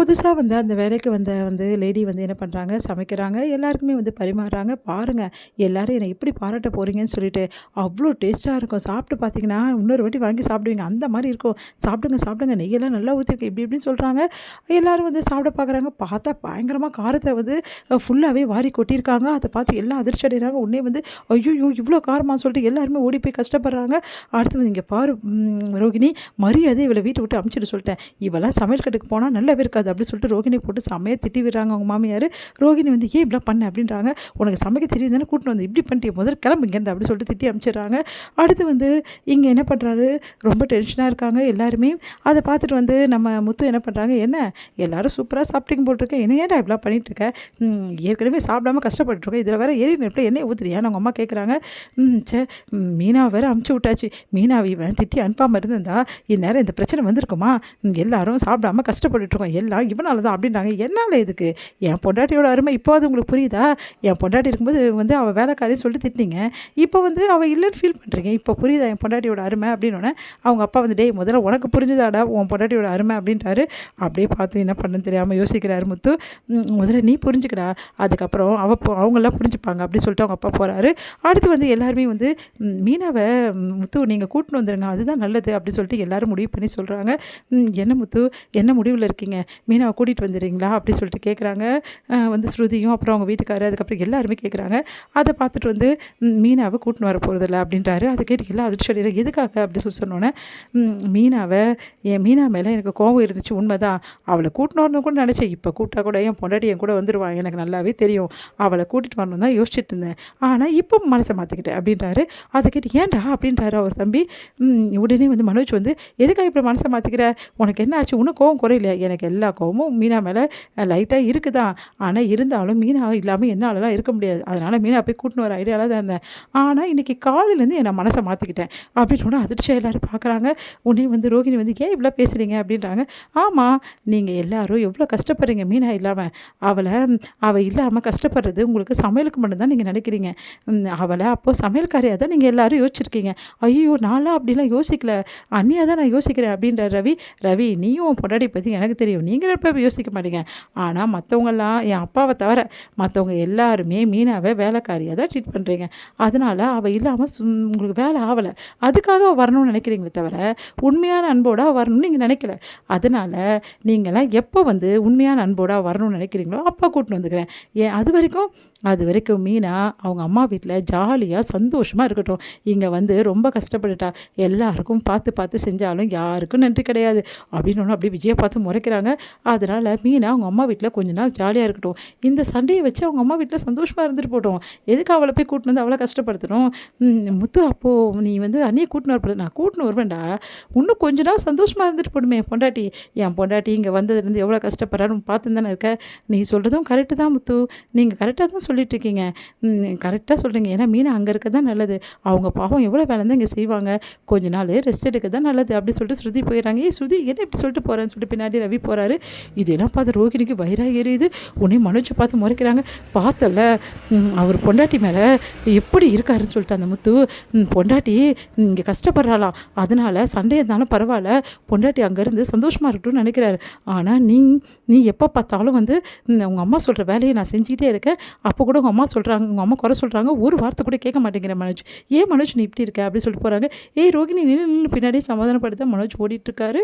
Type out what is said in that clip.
புதுசா வந்து அந்த வேலைக்கு வந்த லேடி வந்து என்ன பண்றாங்க, சமைக்கிறாங்க. எல்லாருக்குமே வந்து பரிமாறுறாங்க. பாருங்க, எல்லாரும் என்ன எப்படி பாராட்ட போறீங்கன்னு சொல்லிட்டு, அவ்ளோ டேஸ்ட்டா இருக்கும். சாப்பிட்டு பார்த்தீங்கன்னா, இன்னொரு வாட்டி வாங்கி சாப்பிடுவீங்க. அந்த மாரி இருக்கும். சாப்பிடுங்க, சாப்பிடுங்க. நெய்யெல்லாம் நல்லா ஊத்திருக்கு. இப்படி இப்படின்னு சொல்றாங்க. எல்லாரும் வந்து சாப்பிட பார்க்குறாங்க. பார்த்தா பயங்கரமா காரத்த வந்து ஃபுல்லாவே வாரி கொட்டியிருக்காங்க. அத பார்த்து எல்லாம் அதிர்ச்சி அடைறாங்க. உடனே வந்து, "ஐய்யய்யோ! இவ்ளோ காரமா?" சொல்லிட்டு எல்லாருமே ஓடி போய் கஷ்டப்படுறாங்க. அடுத்து வந்து, "இங்க பாரு ரோகிணி, மரியாதையா இவள வீட்ட விட்டு அனுப்பிச்சிட சொல்லிட்டேன். இவலாம் சமையல் கட்டுக்கு போனா நல்லாவே இருக்காது." அப்படின்னு சொல்லிட்டு ரோகிணி போட்டு செம்மையா திட்டி விடுறாங்க அவங்க மாமியார். ரோகிணி வந்து, "ஏன் இப்படிலாம் பண்ண?" அப்படின்றாங்க. "உனக்கு சமைக்க தெரியும் தானே கூட்டின்னு வந்து இப்படி பண்ணிட்டியே, முதல்ல கிளம்பு இங்கேருந்து." அப்படின்னு சொல்லிட்டு திட்டி அனுப்பிச்சிடுறாங்க. அடுத்து வந்து இங்கே என்ன பண்ணுறாரு, ரொம்ப டென்ஷனாக இருக்காங்க எல்லாருமே. அதை பார்த்துட்டு வந்து நம்ம முத்து என்ன பண்ணுறாங்க, "என்ன எல்லாரும் சூப்பராக சாப்பிட்டீங்க போட்டிருக்க, என்ன ஏன்டா இப்படிலாம் பண்ணிட்டு இருக்க? ஏற்கனவே சாப்பிடாம கஷ்டப்பட்டுருக்கேன், இதில் வேற எரி நெருப்பில் எண்ணெய் ஊற்றுறியான்னு?" அவங்க அம்மா கேட்குறாங்க. சே, மீனா வேற அமுச்சு விட்டாச்சு. மீனாவை இவன் திட்டி அனுப்பாமல் இருந்திருந்தா இந்நேரம் இந்த பிரச்சனை வந்திருக்குமா? எல்லாரும் சாப்பிடாம கஷ்டப்பட்டுட்டு இருக்கோம், எல்லாம் இவனால தான் அப்படின்றாங்க. என்னால் எதுக்கு? என் பொண்டாட்டியோட அருமை இப்போது உங்களுக்கு புரியுதா? என் பொண்டாட்டி இருக்கும்போது வந்து அவள் வேலைக்காரின்னு சொல்லிட்டு திட்டினீங்க, இப்போ வந்து அவள் இல்லைன்னு ஃபீல் பண்ணுறீங்க. இப்போ புரியுதா என் பொண்டாட்டியோட அருமை அப்படின்னோடனே அவங்க அப்பா வந்து, "டேய் முதல்ல உனக்கு புரிஞ்சுதாடா உன் பொண்டாட்டியோட அருமை?" அப்படின்ட்டாரு. அப்படியே பார்த்து என்ன பண்ணுன்னு தெரியாமல் யோசிக்கிறாரு முத்து. முதல்ல நீ புரிஞ்சுக்கடா, அதுக்கப்புறம் அவங்கெல்லாம் புரிஞ்சுப்பாங்க அப்படின்னு சொல்லிட்டு அவங்க அப்பா போகிறாரு. அடுத்து வந்து எல்லாருமே வந்து, மீனாவை முத்து நீங்கள் கூட்டின்னு வந்துடுங்க, அதுதான் நல்லது அப்படின்னு சொல்லிட்டு எல்லாரும் முடிவு பண்ணி சொல்கிறாங்க. என்ன முத்து, என்ன முடிவில் இருக்கீங்க? மீனாவை கூட்டிகிட்டு வந்துடுறீங்களா அப்படின்னு சொல்லிட்டு கேட்குறாங்க. வந்து ஸ்ருதியும் அப்புறம் அவங்க வீட்டுக்காரர் அதுக்கப்புறம் எல்லாருமே கேட்குறாங்க. அதை பார்த்துட்டு வந்து, மீனாவை கூட்டின்னு வர போகிறதில்ல அப்படின்றாரு. அதை கேட்டு எல்லாம் அதிர்ச்சி அடைகிறாங்க. எதுக்காக அப்படி சொல்லி சொன்னோன்னே, மீனாவை மீனா மேலே எனக்கு கோவம் இருந்துச்சு, உண்மைதான். அவளை கூட்டின்னு வரணும் கூட நினச்சேன். இப்போ கூப்பிட்டா கூட என் பொண்டாட்டி என் கூட வந்துடுவான், எனக்கு நல்லாவே தெரியும். அவளை கூட்டிகிட்டு வரணும் தான் யோசிச்சுட்டு இருந்தேன். ஆனால் இப்போ மனசை மாற்றிக்கிட்டேன் அப்படின்றாரு. அதை கேட்டு ஏன்டா அப்படின்றாரு அவர் தம்பி. உடனே வந்து மனோஜ் வந்து, எதுக்காக இப்படி மனசை மாற்றிக்கிற? உனக்கு என்ன ஆச்சு? இன்னும் கோவம் குறையில? எனக்கு எல்லா கோவமும் மீனா மேலே லைட்டாக இருக்குதான். ஆனால் இருந்தாலும் மீனா இல்லாமல் என்னாலலாம் இருக்க முடியாது. அதனால் மீனா போய் கூட்டின்னு வர ஐடியாவில் தான் இருந்தேன். ஆனால் இன்றைக்கி காலையிலேருந்து என்னை மனசை மாற்றிக்கிட்டேன் அப்படின்னு சொன்னால் அதிர்ச்சியாக எல்லோரும் பார்க்குறாங்க. உடனே வந்து ரோகிணி வந்து, ஏன் இவ்வளோ பேசுகிறீங்க அப்படின்றாங்க. ஆமாம், நீங்கள் எல்லாரும் எவ்வளோ கஷ்டப்படுறீங்க மீனா இல்லாமல். அவள் இல்லாமல் கஷ்டப்படுறது உங்களுக்கு சமையலுக்கு மட்டும்தான் நீங்கள் நினைக்கிறீங்க. அவளை அப்போது சமையல்காரியாக தான் நீங்கள் எல்லாரும் யோசிச்சிருக்கீங்க. ஐயோ, நான்லாம் அப்படிலாம் யோசிக்கல, அண்ணியாக தான் நான் யோசிக்கிறேன் அப்படின்றார் ரவி. ரவி, நீயும் உன் பொண்டாட்டி பற்றி எனக்கு தெரியும், நீங்கள் எப்போ யோசிக்க மாட்டீங்க. ஆனால் மற்றவங்கெல்லாம், என் அப்பாவை தவிர மற்றவங்க எல்லாருமே மீனாவை வேலைக்காரியாக தான் ட்ரீட் பண்ணுறீங்க. அதனால் அவள் இல்லாமல் உங்களுக்கு வேலை ஆகலை, அதுக்காக அவள் வரணும்னு நினைக்கிறீங்களே தவிர உண்மையான அன்போடு வரணும்னு நீங்கள் நினைக்கல. அதனால் நீங்களாம் எப்போ வந்து உண்மையான அன்போடு வரணும்னு நினைக்கிறீங்களோ அப்போ கூட்டின்னு வந்துக்கிறேன். ஏன் அது வரைக்கும் மீனா அவங்க அம்மா வீட்டில் ஜாலியாக சந்தோஷமாக இருக்கட்டும். இங்கே வந்து ரொம்ப கஷ்டப்பட்டுட்டா, எல்லாருக்கும் பார்த்து பார்த்து செஞ்சாலும் யாருக்கும் நன்றி கிடையாது அப்படின்னு ஒன்று அப்படியே விஜயை பார்த்து முறைக்கிறாங்க. அதனால் மீனா அவங்க அம்மா வீட்டில் கொஞ்ச நாள் ஜாலியாக இருக்கட்டும். இந்த சண்டையை வச்சு அவங்க அம்மா வீட்டில் சந்தோஷமாக இருந்துட்டு போட்டோம். எதுக்கு அவளை போய் கூட்டின்னு வந்து அவளை கஷ்டப்படுத்தணும்? முத்து, அப்போது நீ வந்து அண்ணியை கூட்டின்னு வரப்படுது, நான் கூட்டின்னு வருவேன்டா. இன்னும் கொஞ்ச நாள் சந்தோஷமாக இருந்துட்டு போடுமே என் பொண்டாட்டி இங்கே வந்ததுலேருந்து எவ்வளோ கஷ்டப்படுறான்னு பார்த்து தானே இருக்க. நீ சொல்கிறதும் கரெக்டு தான் முத்து, நீங்கள் கரெக்டாக தான் சொல்லிட்டு இருக்கீங்க, கரெக்டாக சொல்கிறீங்க. ஏன்னா மீனா அங்கே இருக்க தான் நல்லது. அவங்க பாவம் எவ்வளோ வேலை தான் இங்கே செய்வாங்க, கொஞ்ச நாள் ரெஸ்ட் எடுக்க தான் நல்லது அப்படி சொல்லிட்டு ஸ்ருதி போயிடறாங்க. ஸ்ருதி என்ன இப்படி சொல்லிட்டு போகிறேன்னு சொல்லிட்டு பின்னாடி ரவி போகிறாரு. இதெல்லாம் பார்த்து ரோகிணிக்கு வயிறாக எரியுது. உடனே மனோஜை பார்த்து முறைக்கிறாங்க. பார்த்தல, அவர் பொண்டாட்டி மேலே எப்படி இருக்காருன்னு சொல்லிட்டு அந்த முத்து, பொண்டாட்டி இங்கே கஷ்டப்படுறாளாம், அதனால் சண்டை இருந்தாலும் பரவாயில்ல, பொண்டாட்டி அங்கேருந்து சந்தோஷமாக இருக்கட்டும்னு நினைக்கிறாரு. ஆனால் நீ எப்போ பார்த்தாலும் வந்து உங்கள் அம்மா சொல்கிற வேலையை நான் செஞ்சுக்கிட்டே இருக்கேன், அப்போ கூட உங்கள் அம்மா குறை சொல்கிறாங்க, ஒரு வார்த்தை கூட கேட்க மாட்டேங்கிற மனோஜ், ஏன் மனோஜ் நீ இப்படி இருக்க அப்படி சொல்லிட்டு போகிறாங்க. ஏய் ரோகிணி நின்று பின்னாடியே சமாதானப்படுத்த மனோஜ் ஓடிட்டுருக்காரு.